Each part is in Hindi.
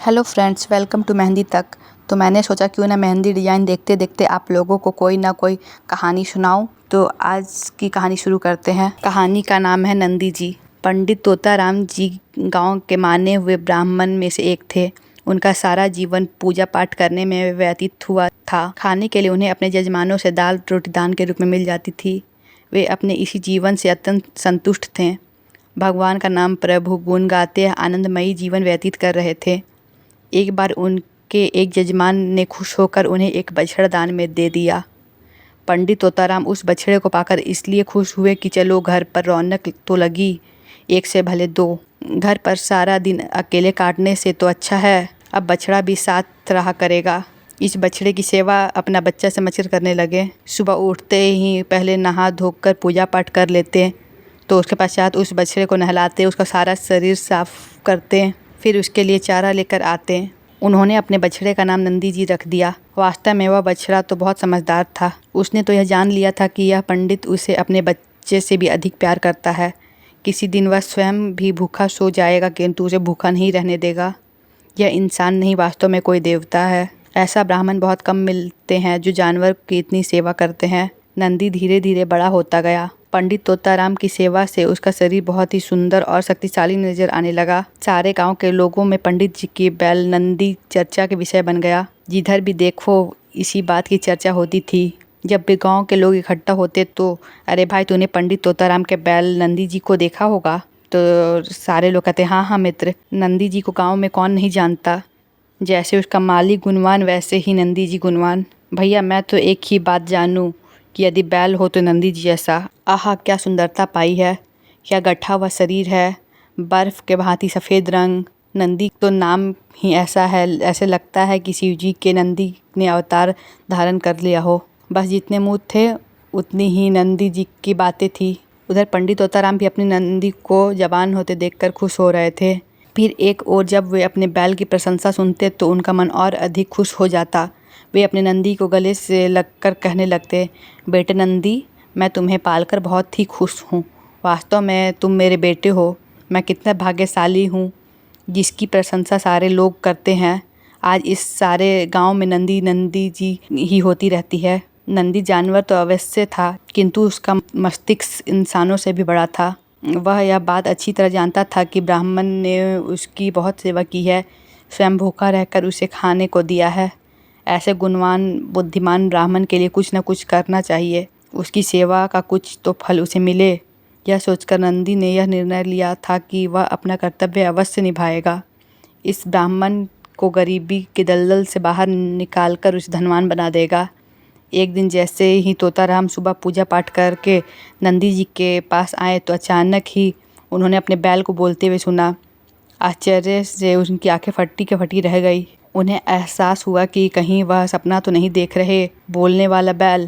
Hello friends, welcome to Mehndi तक। तो मैंने सोचा क्यों ना मेहंदी डिज़ाइन देखते देखते आप लोगों को कोई ना कोई कहानी सुनाऊं। तो आज की कहानी शुरू करते हैं। कहानी का नाम है नंदी जी। पंडित तोताराम जी गांव के माने हुए ब्राह्मण में से एक थे। उनका सारा जीवन पूजा पाठ करने में व्यतीत हुआ था। खाने के लिए उन्हें अपने जजमानों से दाल रोटी दान के रूप में मिल जाती थी। वे अपने इसी जीवन से अत्यंत संतुष्ट थे। भगवान का नाम प्रभु गुण गाते आनंदमयी जीवन व्यतीत कर रहे थे। एक बार उनके एक जजमान ने खुश होकर उन्हें एक बछड़ा दान में दे दिया। पंडित तोताराम उस बछड़े को पाकर इसलिए खुश हुए कि चलो घर पर रौनक तो लगी, एक से भले दो। घर पर सारा दिन अकेले काटने से तो अच्छा है अब बछड़ा भी साथ रहा करेगा। इस बछड़े की सेवा अपना बच्चा समझकर करने लगे। सुबह उठते ही पहले नहा धोकर पूजा पाठ कर लेते, तो उसके पश्चात उस बछड़े को नहलाते, उसका सारा शरीर साफ करते, फिर उसके लिए चारा लेकर आते। उन्होंने अपने बछड़े का नाम नंदी जी रख दिया। वास्तव में वह बछड़ा तो बहुत समझदार था। उसने तो यह जान लिया था कि यह पंडित उसे अपने बच्चे से भी अधिक प्यार करता है। किसी दिन वह स्वयं भी भूखा सो जाएगा, किंतु उसे भूखा नहीं रहने देगा। यह इंसान नहीं, वास्तव में कोई देवता है। ऐसा ब्राह्मण बहुत कम मिलते हैं जो जानवर की इतनी सेवा करते हैं। नंदी धीरे धीरे बड़ा होता गया। पंडित तोताराम की सेवा से उसका शरीर बहुत ही सुंदर और शक्तिशाली नजर आने लगा। सारे गांव के लोगों में पंडित जी की बैल नंदी चर्चा के विषय बन गया। जिधर भी देखो इसी बात की चर्चा होती थी। जब भी गांव के लोग इकट्ठा होते तो अरे भाई, तूने पंडित तोताराम के बैल नंदी जी को देखा होगा? तो सारे लोग कहते हाँ हाँ मित्र, नंदी जी को गाँव में कौन नहीं जानता। जैसे उसका मालिक गुणवान वैसे ही नंदी जी गुणवान। भैया मैं तो एक ही बात जानूं कि यदि बैल हो तो नंदी जी जैसा। आहा क्या सुंदरता पाई है, क्या गठा हुआ शरीर है, बर्फ के भांति सफ़ेद रंग। नंदी तो नाम ही ऐसा है, ऐसे लगता है कि शिव जी के नंदी ने अवतार धारण कर लिया हो। बस जितने मुँह थे उतनी ही नंदी जी की बातें थी। उधर पंडित तोताराम भी अपनी नंदी को जवान होते देखकर खुश हो रहे थे। फिर एक और जब वे अपने बैल की प्रशंसा सुनते तो उनका मन और अधिक खुश हो जाता। वे अपने नंदी को गले से लगकर कहने लगते, बेटे नंदी, मैं तुम्हें पालकर बहुत ही खुश हूँ। वास्तव में तुम मेरे बेटे हो। मैं कितना भाग्यशाली हूँ जिसकी प्रशंसा सारे लोग करते हैं। आज इस सारे गांव में नंदी नंदी जी ही होती रहती है। नंदी जानवर तो अवश्य था, किंतु उसका मस्तिष्क इंसानों से भी बड़ा था। वह यह बात अच्छी तरह जानता था कि ब्राह्मण ने उसकी बहुत सेवा की है, स्वयं भूखा रहकर उसे खाने को दिया है। ऐसे गुणवान बुद्धिमान ब्राह्मण के लिए कुछ न कुछ करना चाहिए, उसकी सेवा का कुछ तो फल उसे मिले। यह सोचकर नंदी ने यह निर्णय लिया था कि वह अपना कर्तव्य अवश्य निभाएगा। इस ब्राह्मण को गरीबी के दलदल से बाहर निकालकर उसे धनवान बना देगा। एक दिन जैसे ही तोताराम सुबह पूजा पाठ करके नंदी जी के पास आए तो अचानक ही उन्होंने अपने बैल को बोलते हुए सुना। आश्चर्य से उनकी आंखें फटी के फटी रह गई। उन्हें एहसास हुआ कि कहीं वह सपना तो नहीं देख रहे। बोलने वाला बैल,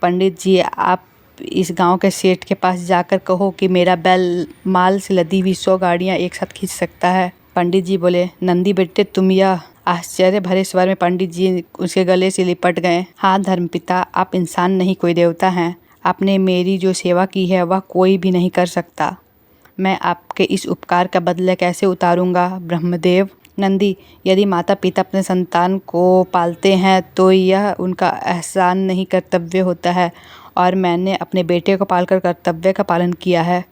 पंडित जी आप इस गांव के सेठ के पास जाकर कहो कि मेरा बैल माल से लदी हुई 100 गाड़ियां एक साथ खींच सकता है। पंडित जी बोले, नंदी बेटे तुम यह? आश्चर्य भरे स्वर में पंडित जी उसके गले से लिपट गए। हाँ धर्मपिता, आप इंसान नहीं कोई देवता हैं। आपने मेरी जो सेवा की है वह कोई भी नहीं कर सकता। मैं आपके इस उपकार का बदला कैसे उतारूंगा ब्रह्मदेव? नंदी, यदि माता पिता अपने संतान को पालते हैं तो यह उनका एहसान नहीं कर्तव्य होता है, और मैंने अपने बेटे को पालकर कर्तव्य का पालन किया है।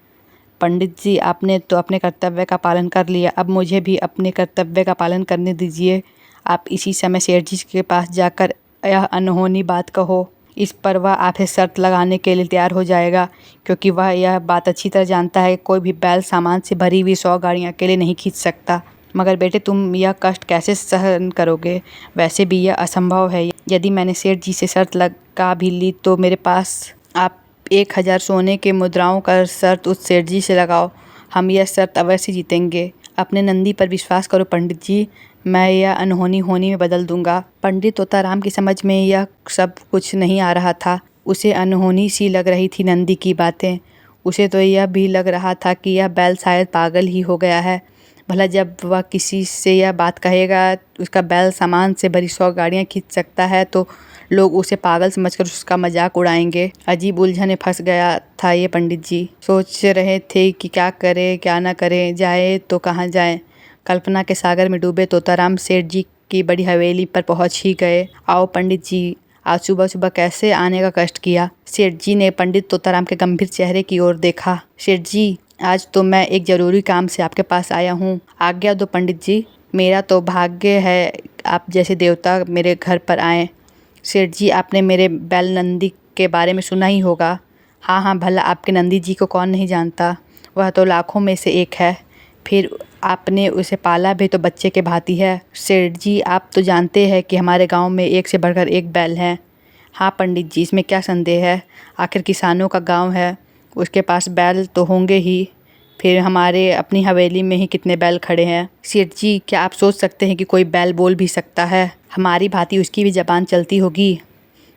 पंडित जी आपने तो अपने कर्तव्य का पालन कर लिया, अब मुझे भी अपने कर्तव्य का पालन करने दीजिए। आप इसी समय सेठ जी के पास जाकर यह अनहोनी बात कहो। इस पर वह आपसे शर्त लगाने के लिए तैयार हो जाएगा, क्योंकि वह यह बात अच्छी तरह जानता है कि कोई भी बैल सामान से भरी हुई 100 गाड़ियाँ अकेले नहीं खींच सकता। मगर बेटे तुम यह कष्ट कैसे सहन करोगे? वैसे भी यह असंभव है। यदि मैंने सेठ जी से शर्त लगा भी ली तो मेरे पास आप 1000 सोने के मुद्राओं का शर्त उस सेठ जी से लगाओ, हम यह शर्त अवश्य जीतेंगे। अपने नंदी पर विश्वास करो पंडित जी, मैं यह अनहोनी होनी में बदल दूंगा। पंडित तोताराम की समझ में यह सब कुछ नहीं आ रहा था। उसे अनहोनी सी लग रही थी नंदी की बातें। उसे तो यह भी लग रहा था कि यह बैल शायद पागल ही हो गया है। भला जब वह किसी से यह बात कहेगा उसका बैल सामान से भरी 100 गाड़ियाँ खींच सकता है तो लोग उसे पागल समझकर उसका मजाक उड़ाएंगे। अजीब उलझन में फंस गया था ये पंडित जी। सोच रहे थे कि क्या करे क्या ना करे, जाए तो कहाँ जाए, कल्पना के सागर में डूबे तोताराम सेठ जी की बड़ी हवेली पर पहुंच ही गए। आओ पंडित जी, आज सुबह सुबह कैसे आने का कष्ट किया? सेठ जी ने पंडित तोताराम के गंभीर चेहरे की ओर देखा। सेठ जी, आज तो मैं एक जरूरी काम से आपके पास आया हूँ, आज्ञा दो पंडित जी। मेरा तो भाग्य है आप जैसे देवता मेरे घर पर आए। सेठ जी, आपने मेरे बैल नंदी के बारे में सुना ही होगा। हाँ हाँ, भला आपके नंदी जी को कौन नहीं जानता, वह तो लाखों में से एक है। फिर आपने उसे पाला भी तो बच्चे के भांति है। सेठ जी, आप तो जानते हैं कि हमारे गांव में एक से बढ़कर एक बैल हैं। हाँ पंडित जी, इसमें क्या संदेह है, आखिर किसानों का गांव है, उसके पास बैल तो होंगे ही। फिर हमारे अपनी हवेली में ही कितने बैल खड़े हैं। सेठ जी, क्या आप सोच सकते हैं कि कोई बैल बोल भी सकता है? हमारी भांति उसकी भी जबान चलती होगी।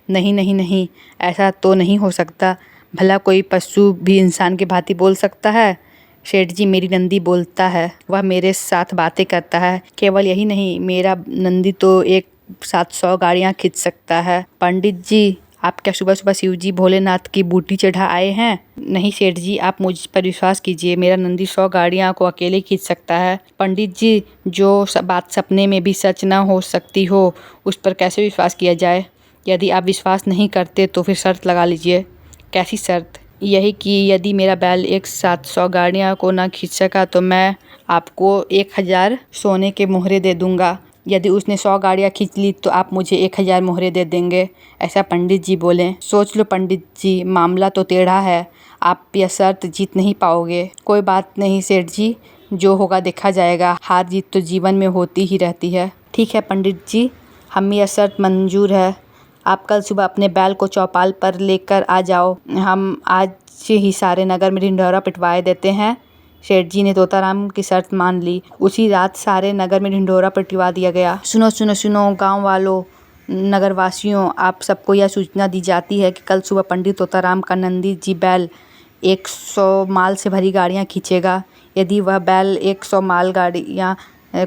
नहीं नहीं नहीं, ऐसा तो नहीं हो सकता। भला कोई पशु भी इंसान की भांति बोल सकता है? सेठ जी, मेरी नंदी बोलता है, वह मेरे साथ बातें करता है। केवल यही नहीं, मेरा नंदी तो एक साथ 100 गाड़ियाँ खींच सकता है। पंडित जी, आप क्या सुबह सुबह शिव जी भोलेनाथ की बूटी चढ़ा आए हैं? नहीं सेठ जी, आप मुझ पर विश्वास कीजिए, मेरा नंदी 100 गाड़ियाँ को अकेले खींच सकता है। पंडित जी, जो बात सपने में भी सच न हो सकती हो, उस पर कैसे विश्वास किया जाए? यदि आप विश्वास नहीं करते तो फिर शर्त लगा लीजिए। कैसी शर्त? यही कि यदि मेरा बैल एक साथ 100 गाड़ियाँ को ना खींच सका तो मैं आपको 1000 सोने के मोहरे दे दूंगा। यदि उसने 100 गाड़ियाँ खींच ली तो आप मुझे 1000 मोहरे दे देंगे। ऐसा पंडित जी बोले। सोच लो पंडित जी, मामला तो टेढ़ा है, आप यह शर्त जीत नहीं पाओगे। कोई बात नहीं सेठ जी, जो होगा देखा जाएगा, हार जीत तो जीवन में होती ही रहती है। ठीक है पंडित जी, हमें यह शर्त मंजूर है। आप कल सुबह अपने बैल को चौपाल पर लेकर आ जाओ, हम आज ही सारे नगर में ढिंढोरा पिटवाए देते हैं। सेठ जी ने तोताराम की शर्त मान ली। उसी रात सारे नगर में ढिंढोरा पिटवा दिया गया। सुनो सुनो सुनो गांव वालों, नगरवासियों, आप सबको यह सूचना दी जाती है कि कल सुबह पंडित तोताराम का नंदी जी बैल 100 माल से भरी गाड़ियाँ खींचेगा। यदि वह बैल 100 माल गाड़ियाँ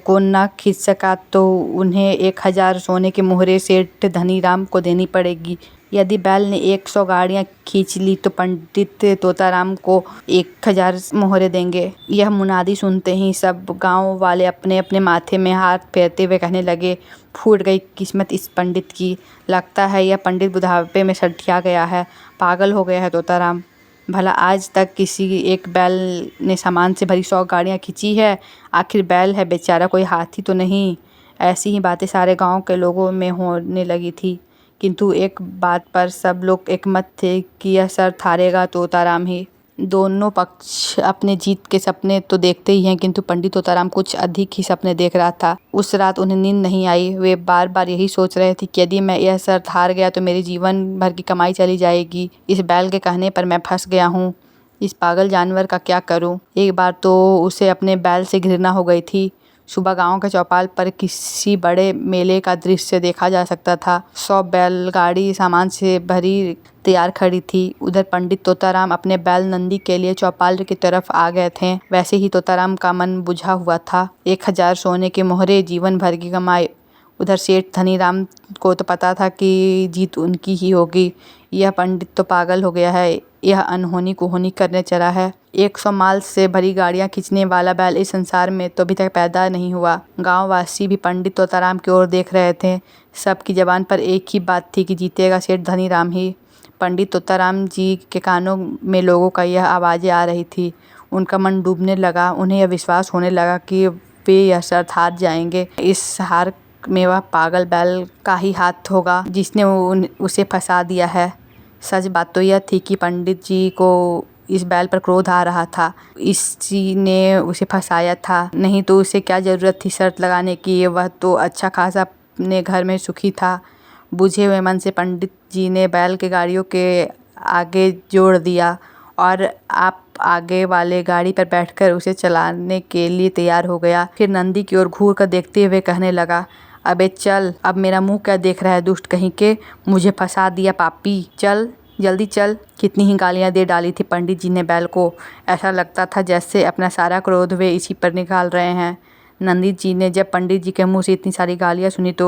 को न खींच सका तो उन्हें 1000 सोने के मोहरे सेठ धनीराम को देनी पड़ेगी। यदि बैल ने 100 गाड़ियाँ खींच ली तो पंडित तोताराम को 1000 मोहरे देंगे। यह मुनादी सुनते ही सब गांव वाले अपने अपने माथे में हाथ फेरते हुए कहने लगे, फूट गई किस्मत इस पंडित की, लगता है यह पंडित बुढ़ापे में सठिया गया है, पागल हो गया है तोताराम। भला आज तक किसी एक बैल ने सामान से भरी 100 गाड़ियाँ खींची है? आखिर बैल है बेचारा, कोई हाथी तो नहीं। ऐसी ही बातें सारे गांव के लोगों में होने लगी थी, किंतु एक बात पर सब लोग एकमत थे कि यह शर्त हारेगा तोताराम ही। दोनों पक्ष अपने जीत के सपने तो देखते ही हैं, किंतु पंडित तोताराम कुछ अधिक ही सपने देख रहा था। उस रात उन्हें नींद नहीं आई। वे बार बार यही सोच रहे थे कि यदि मैं यह शर्त हार गया तो मेरी जीवन भर की कमाई चली जाएगी। इस बैल के कहने पर मैं फंस गया हूँ, इस पागल जानवर का क्या करूँ? एक बार तो उसे अपने बैल से घृणा हो गई थी। सुबह गांव के चौपाल पर किसी बड़े मेले का दृश्य देखा जा सकता था। 100 बैलगाड़ी सामान से भरी तैयार खड़ी थी। उधर पंडित तोताराम अपने बैल नंदी के लिए चौपाल की तरफ आ गए थे। वैसे ही तोताराम का मन बुझा हुआ था। 1000 सोने के मोहरे, जीवन भर की कमाई। उधर सेठ धनीराम को तो पता था कि जीत उनकी ही होगी। यह पंडित तो पागल हो गया है, यह अनहोनी कुहोनी करने चला है। 100 माल से भरी गाड़ियां खींचने वाला बैल इस संसार में तो अभी तक पैदा नहीं हुआ। गांववासी भी पंडित तोताराम की ओर देख रहे थे। सबकी जबान पर एक ही बात थी कि जीतेगा सेठ धनीराम ही। पंडित तोताराम जी के कानों में लोगों का यह आवाज़ें आ रही थी। उनका मन डूबने लगा। उन्हें यह विश्वास होने लगा कि वे यह शर्त हार जाएंगे। इस हार में वह पागल बैल का ही हाथ होगा जिसने उसे फंसा दिया है। सच बात तो यह थी कि पंडित जी को इस बैल पर क्रोध आ रहा था, इसी ने उसे फंसाया था। नहीं तो उसे क्या ज़रूरत थी शर्त लगाने की, वह तो अच्छा खासा अपने घर में सुखी था। बुझे हुए मन से पंडित जी ने बैल के गाड़ियों के आगे जोड़ दिया और आप आगे वाले गाड़ी पर बैठकर उसे चलाने के लिए तैयार हो गया। फिर नंदी की ओर घूर कर देखते हुए कहने लगा, अबे चल, अब मेरा मुंह क्या देख रहा है दुष्ट कहीं के, मुझे फंसा दिया पापी, चल जल्दी चल। कितनी ही गालियां दे डाली थी पंडित जी ने बैल को। ऐसा लगता था जैसे अपना सारा क्रोध वे इसी पर निकाल रहे हैं। नंदी जी ने जब पंडित जी के मुंह से इतनी सारी गालियां सुनी तो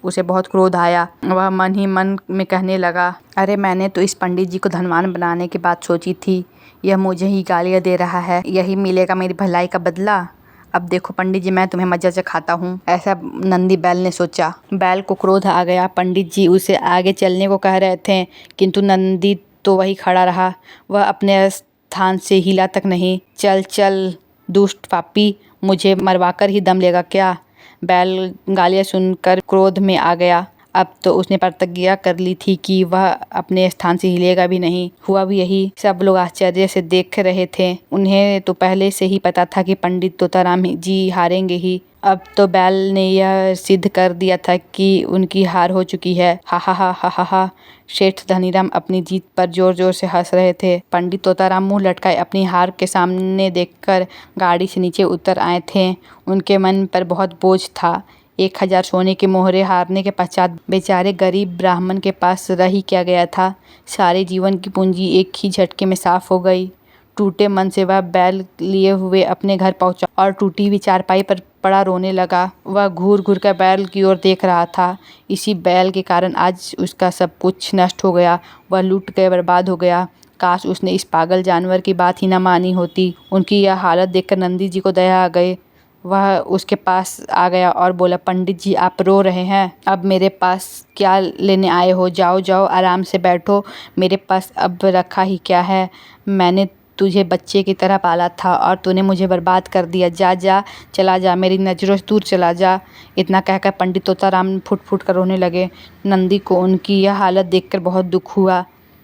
उसे बहुत क्रोध आया। वह मन ही मन में कहने लगा, अरे मैंने तो इस पंडित जी को धनवान बनाने की बात सोची थी, यह मुझे ही गालियाँ दे रहा है, यही मिलेगा मेरी भलाई का बदला। अब देखो पंडित जी, मैं तुम्हें मजा चखाता हूँ, ऐसा नंदी बैल ने सोचा। बैल को क्रोध आ गया। पंडित जी उसे आगे चलने को कह रहे थे, किंतु नंदी तो वही खड़ा रहा। वह अपने स्थान से हिला तक नहीं। चल चल दुष्ट पापी, मुझे मरवाकर ही दम लेगा क्या? बैल गालियाँ सुनकर क्रोध में आ गया। अब तो उसने प्रतिज्ञा कर ली थी कि वह अपने स्थान से हिलेगा भी नहीं। हुआ भी यही। सब लोग आश्चर्य से देख रहे थे। उन्हें तो पहले से ही पता था कि पंडित तोताराम जी हारेंगे ही। अब तो बैल ने यह सिद्ध कर दिया था कि उनकी हार हो चुकी है। हा हा हा हा हा हा। सेठ धनीराम अपनी जीत पर जोर जोर से हंस रहे थे। पंडित तोताराम मुंह लटकाए अपनी हार के सामने देखकर गाड़ी से नीचे उतर आए थे। उनके मन पर बहुत बोझ था। 1000 सोने के मोहरे हारने के पश्चात बेचारे गरीब ब्राह्मण के पास रह ही क्या गया था। सारे जीवन की पूंजी एक ही झटके में साफ हो गई। टूटे मन से वह बैल लिए हुए अपने घर पहुंचा और टूटी हुई चारपाई पर पड़ा रोने लगा। वह घूर घूर कर बैल की ओर देख रहा था। इसी बैल के कारण आज उसका सब कुछ नष्ट हो गया। वह लूट गया, बर्बाद हो गया। काश उसने इस पागल जानवर की बात ही न मानी होती। उनकी यह हालत देखकर नंदी जी को दया आ गई। वह उसके पास आ गया और बोला, पंडित जी आप रो रहे हैं, अब मेरे पास क्या लेने आए हो? जाओ जाओ आराम से बैठो, मेरे पास अब रखा ही क्या है। मैंने तुझे बच्चे की तरह पाला था और तूने मुझे बर्बाद कर दिया। जा जा, चला जा, मेरी नज़रों से दूर चला जा। इतना कहकर पंडित तोताराम फुट फुट कर रोने लगे। नंदी को उनकी यह हालत देखकर बहुत दुख हुआ।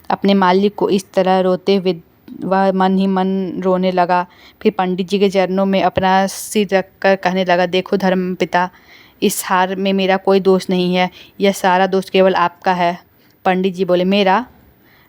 अपने मालिक को इस तरह रोते हुए वह मन ही मन रोने लगा। फिर पंडित जी के चरणों में अपना सिर रख कर कहने लगा, देखो धर्मपिता, इस हार में मेरा कोई दोष नहीं है। यह सारा दोष केवल आपका है। पंडित जी बोले, मेरा?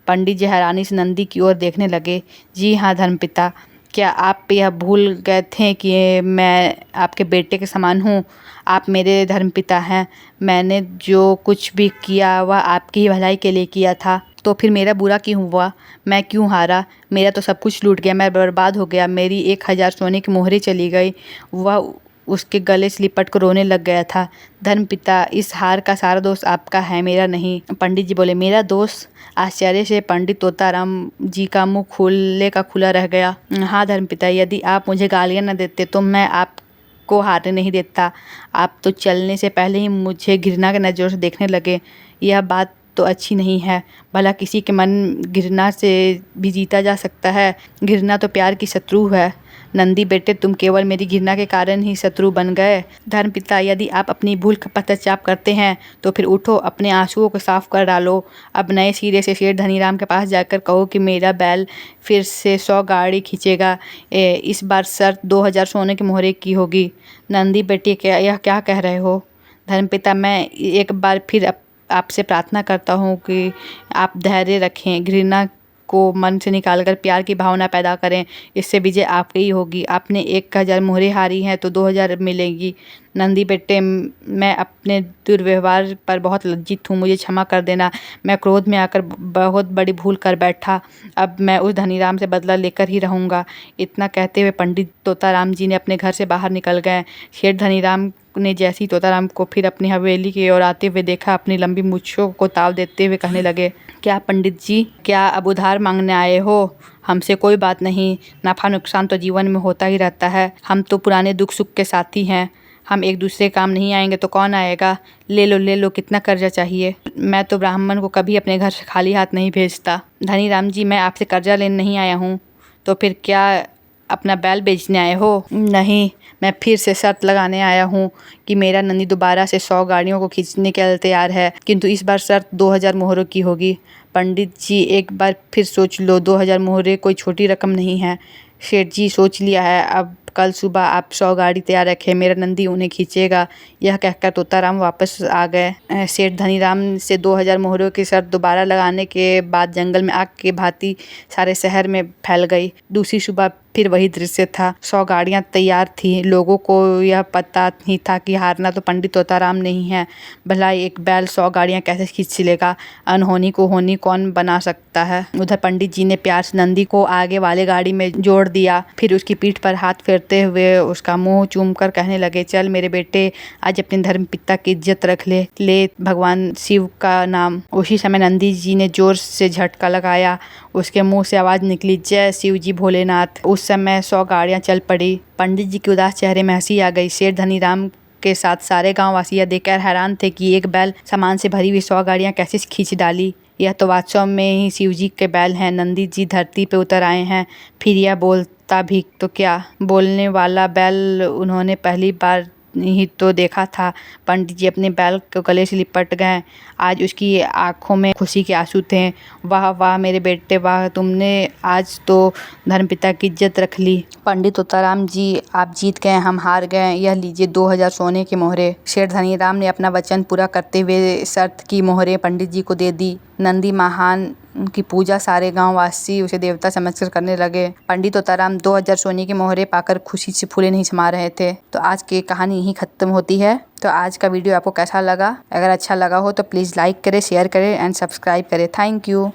पंडित जी हैरानी से नंदी की ओर देखने लगे। जी हाँ धर्मपिता, क्या आप यह भूल गए थे कि मैं आपके बेटे के समान हूँ? आप मेरे धर्मपिता हैं। मैंने जो कुछ भी किया वह आपकी ही भलाई के लिए किया था। तो फिर मेरा बुरा क्यों हुआ? मैं क्यों हारा? मेरा तो सब कुछ लूट गया, मैं बर्बाद हो गया। मेरी 1000 सोने की मोहरें चली गई। वह उसके गले से लिपट कर रोने लग गया था। धर्मपिता, इस हार का सारा दोष आपका है, मेरा नहीं। पंडित जी बोले, मेरा दोष? आश्चर्य से पंडित तोताराम जी का मुंह खुले का खुला रह गया। हाँ धर्मपिता, यदि आप मुझे गालियाँ न देते तो मैं आपको हारने नहीं देता। आप तो चलने से पहले ही मुझे घृणा के नज़रों से देखने लगे। यह बात तो अच्छी नहीं है। भला किसी के मन घृणा से भी जीता जा सकता है? घृणा तो प्यार की शत्रु है। नंदी बेटे, तुम केवल मेरी घृणा के कारण ही शत्रु बन गए। धर्मपिता, यदि आप अपनी भूल का पश्चाताप करते हैं तो फिर उठो, अपने आंसुओं को साफ कर डालो। अब नए सिरे से सेठ धनीराम के पास जाकर कहो कि मेरा बैल फिर से 100 गाड़ी खींचेगा। इस बार शर्त 2000 सोने की मोहरे की होगी। नंदी बेटी, यह क्या कह रहे हो? धर्मपिता, मैं एक बार फिर आपसे प्रार्थना करता हूँ कि आप धैर्य रखें, घृणा को मन से निकालकर प्यार की भावना पैदा करें। इससे विजय आपकी ही होगी। आपने 1000 मोहरें हारी हैं तो 2000 मिलेंगी। नंदी बेटे, मैं अपने दुर्व्यवहार पर बहुत लज्जित हूँ, मुझे क्षमा कर देना। मैं क्रोध में आकर बहुत बड़ी भूल कर बैठा। अब मैं उस धनीराम से बदला लेकर ही रहूँगा। इतना कहते हुए पंडित तोताराम जी ने अपने घर से बाहर निकल गए। सेठ धनीराम ने जैसे ही तोताराम को फिर अपनी हवेली की ओर आते हुए देखा, अपनी लंबी मूंछों को ताव देते हुए कहने लगे, क्या पंडित जी, क्या अब उधार मांगने आए हो? हमसे कोई बात नहीं, नफ़ा नुकसान तो जीवन में होता ही रहता है। हम तो पुराने दुख सुख के साथी हैं। हम एक दूसरे काम नहीं आएंगे तो कौन आएगा? ले लो, कितना कर्जा चाहिए? मैं तो ब्राह्मण को कभी अपने घर से खाली हाथ नहीं भेजता। धनीराम जी, मैं आपसे कर्जा लेने नहीं आया हूँ। तो फिर क्या अपना बैल बेचने आए हो? नहीं, मैं फिर से शर्त लगाने आया हूँ कि मेरा नंदी दोबारा से 100 गाड़ियों को खींचने के लिए तैयार है, किंतु इस बार शर्त 2000 मोहरों की होगी। पंडित जी, एक बार फिर सोच लो, 2000 मोहरें कोई छोटी रकम नहीं है। सेठ जी, सोच लिया है। अब कल सुबह आप 100 गाड़ी तैयार रखें, मेरा नंदी उन्हें खींचेगा। यह कहकर तोताराम वापस आ गए। सेठ धनीराम से 2000 मोहरों की शर्त दोबारा लगाने के बाद जंगल में आग की भांति सारे शहर में फैल गई। दूसरी सुबह फिर वही दृश्य था। 100 गाड़ियाँ तैयार थी। लोगों को यह पता नहीं था कि हारना तो पंडित तोताराम नहीं है। भला एक बैल 100 गाड़ियाँ कैसे खींच लेगा? अनहोनी को होनी कौन बना सकता है? उधर पंडित जी ने प्यार से नंदी को आगे वाले गाड़ी में जोड़ दिया। फिर उसकी पीठ पर हाथ फेरते हुए उसका मुंह चूम कर कहने लगे, चल मेरे बेटे, आज अपने धर्म पिता की इज्जत रख ले भगवान शिव का नाम। उसी समय नंदी जी ने जोर से झटका लगाया। उसके मुंह से आवाज़ निकली, जय शिव जी भोलेनाथ। उस समय 100 गाड़ियां चल पड़ी। पंडित जी के उदास चेहरे में हंसी आ गई। सेठ धनीराम के साथ सारे गांव वासी यह देखकर हैरान थे कि एक बैल सामान से भरी हुई 100 गाड़ियां कैसे खींच डाली। यह तो वास्तव में ही शिवजी के बैल हैं। नंदी जी धरती पे उतर आए हैं। फिर यह बोलता भी तो क्या, बोलने वाला बैल उन्होंने पहली बार ही तो देखा था। पंडित जी अपने बैल को गले से लिपट गए। आज उसकी आंखों में खुशी के आंसू थे। वाह वाह मेरे बेटे वाह, तुमने आज तो धर्मपिता की इज्जत रख ली। पंडित उत्तराराम जी, आप जीत गए, हम हार गए। यह लीजिए 2000 सोने के मोहरे। शेठ धनीराम ने अपना वचन पूरा करते हुए शर्त की मोहरे पंडित जी को दे दी। नंदी महान की पूजा सारे गांव वासी उसे देवता समझकर करने लगे। पंडित उत्तराराम 2000 सोने के मोहरे पाकर खुशी से फूले नहीं समा रहे थे। तो आज की कहानी यहीं खत्म होती है। तो आज का वीडियो आपको कैसा लगा? अगर अच्छा लगा हो तो प्लीज़ लाइक करें, शेयर करें एंड सब्सक्राइब करें। Thank you.